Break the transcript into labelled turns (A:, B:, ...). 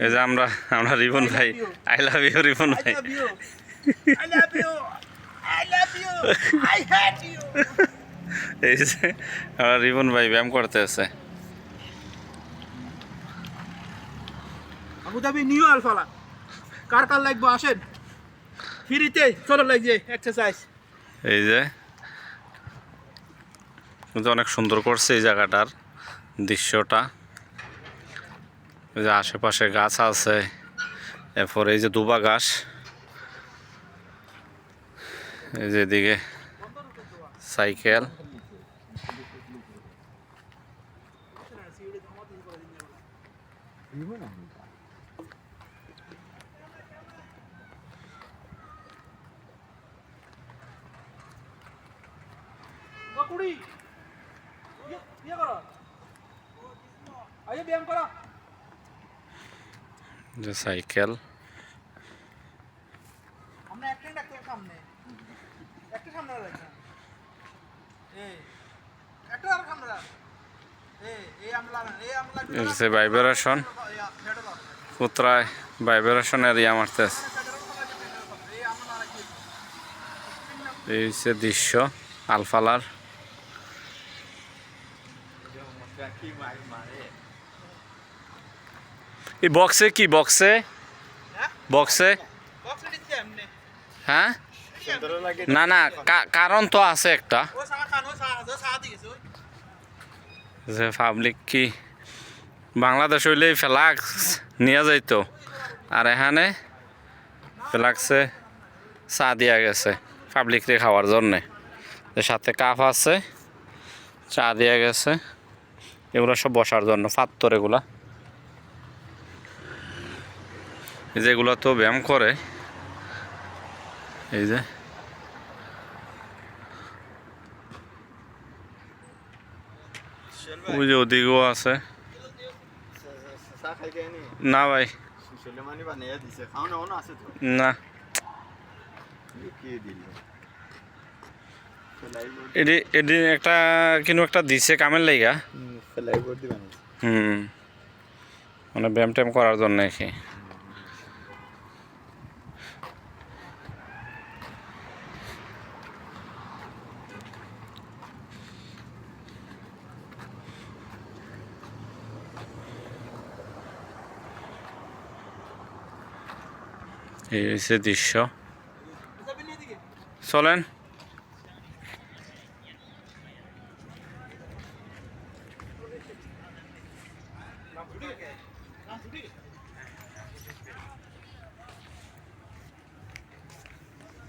A: এই যে আমরা আমরা রিপন ভাই আই লাভ ইউ রিপন ভাই এই যে আমরা রিপন ভাই ব্যায়াম করতেছে
B: আবুধাবি নিউ আলফালা কার কার লাগবে আসেন ফ্রিতে চলো লাগছে এক্সারসাইজ
A: এই যে কিন্তু অনেক সুন্দর করছে এই জায়গাটার দৃশ্যটা এই যে আশেপাশে গাছ আছে এরপর এই যে দুবা ঘাস এই যে এদিকে সাইকেল যে সাইকেল ভাইব্রেশন পুত্রায় ভাইব্রেশনের ইয়া মারতেছে এই হচ্ছে দৃশ্য আলফালার এই বক্সে কি বক্সে বক্সে হ্যাঁ না না কারণ তো আছে একটা যে পাবলিক কি বাংলাদেশ হইলেই ফ্লাক্স নিয়ে যাইতো আর এখানে ফ্লাক্সে চা দিয়া গেছে পাবলিকরে খাওয়ার জন্যে সাথে কাপ আছে চা দিয়া গেছে এগুলো সব বসার জন্য পাত্তর এগুলা এই যে এগুলো তো ব্যায়াম করে এই যে ওই যে ওদিকেও আছে না ভাই না এটি একটা কিন্তু একটা দিছে কামের লাইগা মানে ব্যায়াম ট্যাম করার জন্য কি এই হচ্ছে দৃশ্য চলেন